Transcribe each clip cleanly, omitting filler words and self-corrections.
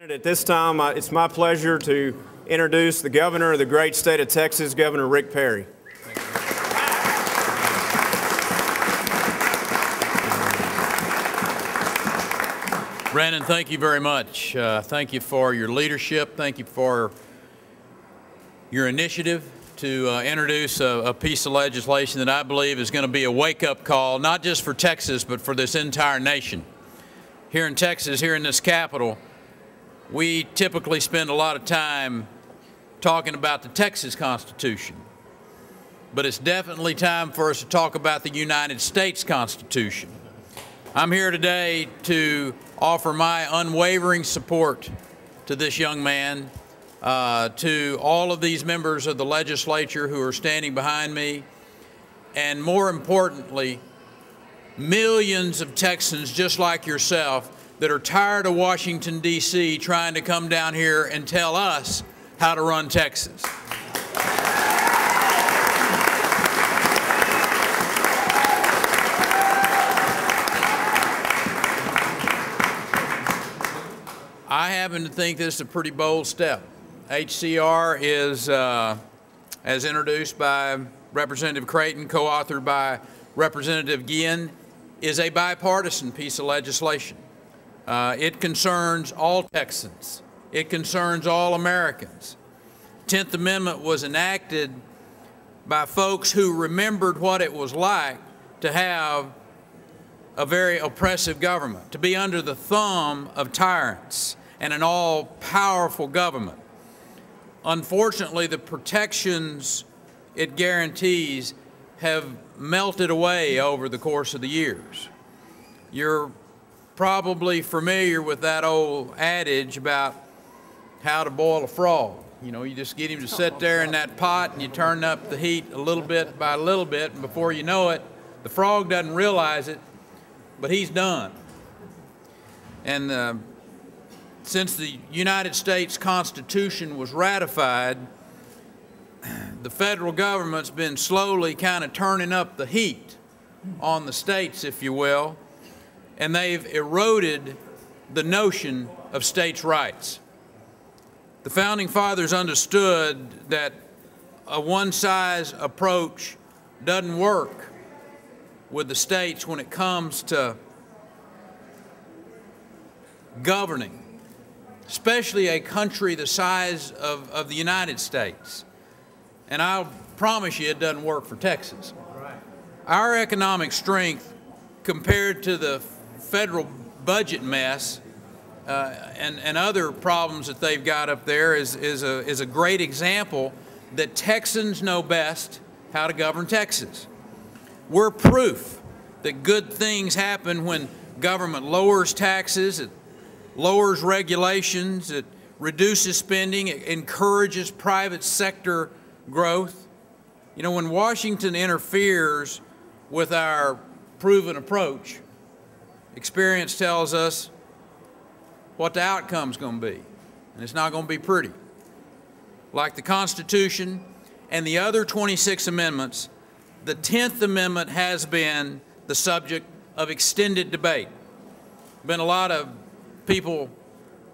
At this time, it's my pleasure to introduce the governor of the great state of Texas, Governor Rick Perry. Brandon, thank you very much. Thank you for your leadership. Thank you for your initiative to introduce a piece of legislation that I believe is going to be a wake-up call, not just for Texas, but for this entire nation. Here in Texas, here in this capital, we typically spend a lot of time talking about the Texas Constitution, but it's definitely time for us to talk about the United States Constitution. I'm here today to offer my unwavering support to this young man, to all of these members of the legislature who are standing behind me, and more importantly, millions of Texans just like yourself that are tired of Washington, D.C. trying to come down here and tell us how to run Texas. I happen to think this is a pretty bold step. HCR is, as introduced by Representative Creighton, co-authored by Representative Guillen, is a bipartisan piece of legislation. It concerns all Texans. It concerns all Americans. 10th Amendment was enacted by folks who remembered what it was like to have a very oppressive government, to be under the thumb of tyrants and an all-powerful government. Unfortunately, the protections it guarantees have melted away over the course of the years. You're probably familiar with that old adage about how to boil a frog. You know, you just get him to sit there in that pot and you turn up the heat a little bit by a little bit, and before you know it, the frog doesn't realize it, but he's done. And since the United States Constitution was ratified, the federal government's been slowly kind of turning up the heat on the states, if you will, and they've eroded the notion of states' rights. The Founding Fathers understood that a one-size approach doesn't work with the states when it comes to governing, especially a country the size of the United States. And I'll promise you it doesn't work for Texas. Our economic strength compared to the federal budget mess and other problems that they've got up there is a great example that Texans know best how to govern Texas. We're proof that good things happen when government lowers taxes, it lowers regulations, it reduces spending, it encourages private sector growth. You know, when Washington interferes with our proven approach, experience tells us what the outcome's going to be, and it's not going to be pretty. Like the Constitution and the other 26 amendments, the 10th Amendment has been the subject of extended debate. Been a lot of people,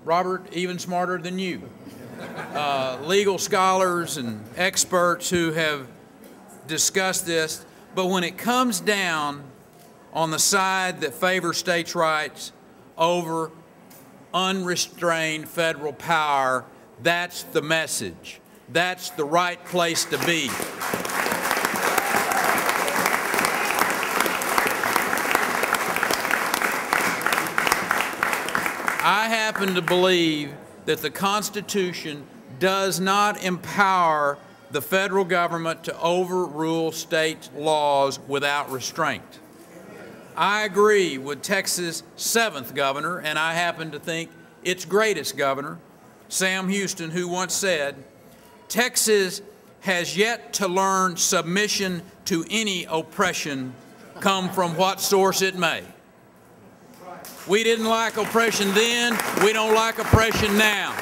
Robert, even smarter than you, legal scholars and experts who have discussed this, but when it comes down on the side that favors states' rights over unrestrained federal power, that's the message. That's the right place to be. I happen to believe that the Constitution does not empower the federal government to overrule state laws without restraint. I agree with Texas' 7th governor, and I happen to think its greatest governor, Sam Houston, who once said, "Texas has yet to learn submission to any oppression, come from what source it may." We didn't like oppression then, we don't like oppression now.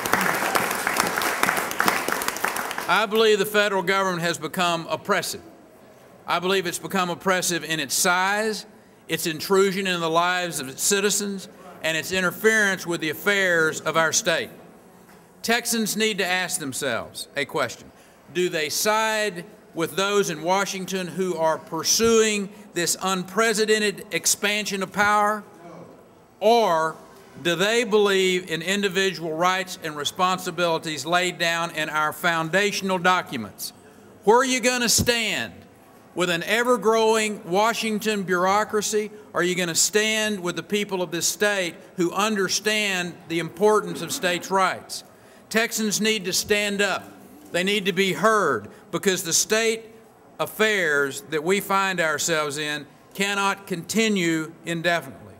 I believe the federal government has become oppressive. I believe it's become oppressive in its size, its intrusion in the lives of its citizens, and its interference with the affairs of our state. Texans need to ask themselves a question. Do they side with those in Washington who are pursuing this unprecedented expansion of power? Or do they believe in individual rights and responsibilities laid down in our foundational documents? Where are you going to stand? With an ever-growing Washington bureaucracy? Or are you going to stand with the people of this state who understand the importance of states' rights? Texans need to stand up. They need to be heard, because the state affairs that we find ourselves in cannot continue indefinitely.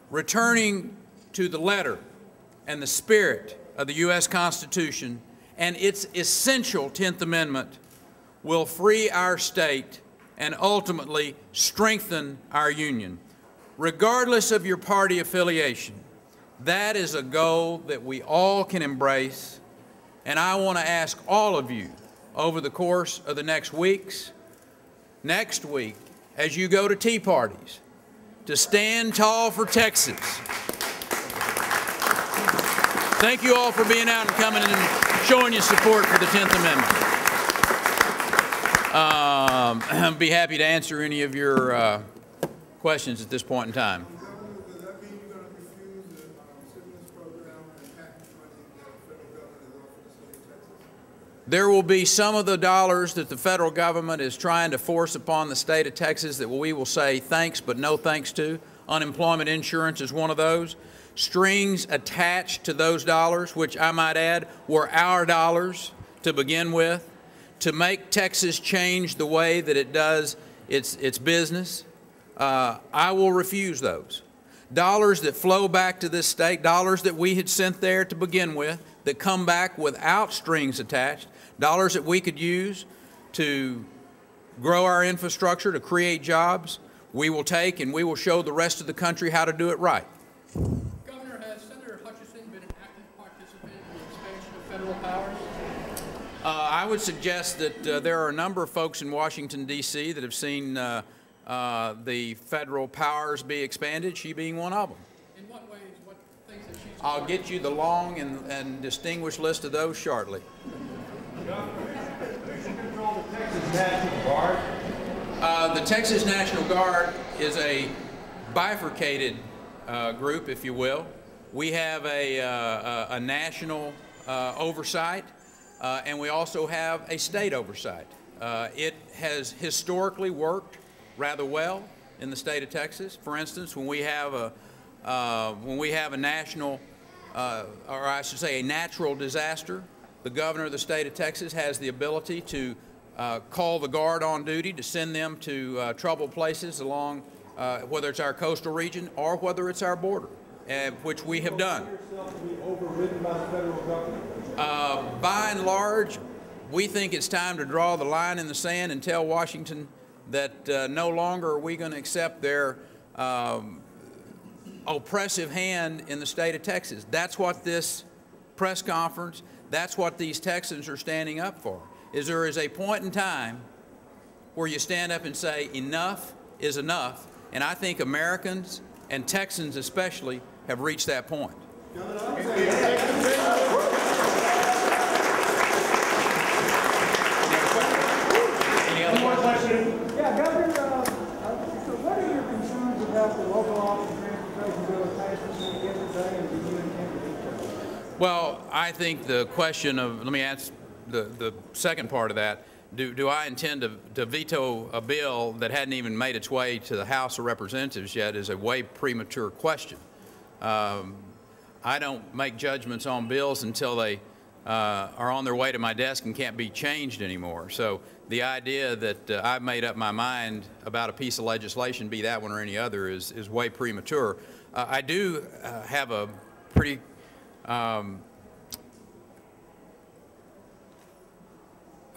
Returning to the letter and the spirit of the U.S. Constitution and its essential 10th Amendment will free our state and ultimately strengthen our union. Regardless of your party affiliation, that is a goal that we all can embrace, and I want to ask all of you over the course of the next week, as you go to tea parties, to stand tall for Texas. Thank you all for being out and coming and showing your support for the 10th Amendment. I'd be happy to answer any of your questions at this point in time. Does that mean you're going to refuse the stimulus program and package money that the federal government is offering the state of Texas? There will be some of the dollars that the federal government is trying to force upon the state of Texas that we will say thanks but no thanks to. Unemployment insurance is one of those. Strings attached to those dollars, which I might add were our dollars to begin with, to make Texas change the way that it does its business. I will refuse those. Dollars that flow back to this state, dollars that we had sent there to begin with, that come back without strings attached, dollars that we could use to grow our infrastructure, to create jobs, we will take, and we will show the rest of the country how to do it right. Governor, has Senator Hutchinson been an active participant in the expansion of federal powers? I would suggest that there are a number of folks in Washington, D.C. that have seen the federal powers be expanded, she being one of them. In what ways, what things that she's... I'll get you the long and distinguished list of those shortly. Who should control the Texas National Guard? The Texas National Guard is a bifurcated group, if you will. We have a national oversight, and we also have a state oversight. It has historically worked rather well in the state of Texas. For instance, when we have a national, or I should say a natural disaster, the governor of the state of Texas has the ability to call the Guard on duty, to send them to troubled places along, whether it's our coastal region or whether it's our border, which we have done. By and large, we think it's time to draw the line in the sand and tell Washington that no longer are we going to accept their oppressive hand in the state of Texas. That's what this press conference, that's what these Texans are standing up for, is there is a point in time where you stand up and say enough is enough, and I think Americans, and Texans especially, have reached that point. Yeah, Governor, so what are your concerns about the local office transportation bill that passed this week yesterday, and do you intend to veto? Well, I think the question of, let me answer the second part of that. Do I intend to veto a bill that hadn't even made its way to the House of Representatives yet is a way premature question. I don't make judgments on bills until they are on their way to my desk and can't be changed anymore. So the idea that I've made up my mind about a piece of legislation, be that one or any other, is way premature. I do have a pretty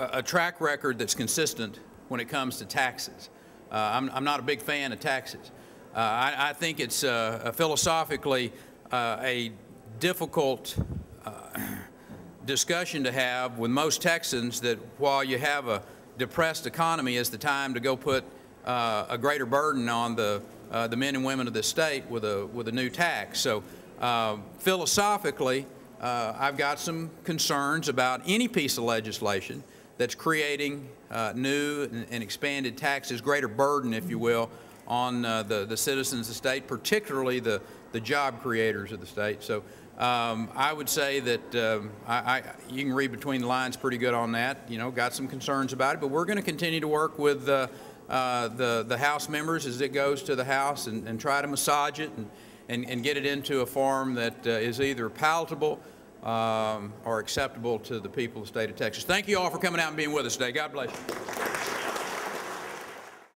a track record that's consistent when it comes to taxes. I'm not a big fan of taxes. I think it's philosophically a difficult discussion to have with most Texans, that while you have a depressed economy, is the time to go put a greater burden on the the men and women of this state with a new tax. So philosophically, I've got some concerns about any piece of legislation that's creating new and expanded taxes, greater burden, if you will, on the citizens of the state, particularly the job creators of the state. So I would say that you can read between the lines pretty good on that. You know, got some concerns about it, but we're going to continue to work with the House members as it goes to the House and try to massage it and get it into a form that is either palatable or acceptable to the people of the state of Texas. Thank you all for coming out and being with us today. God bless you.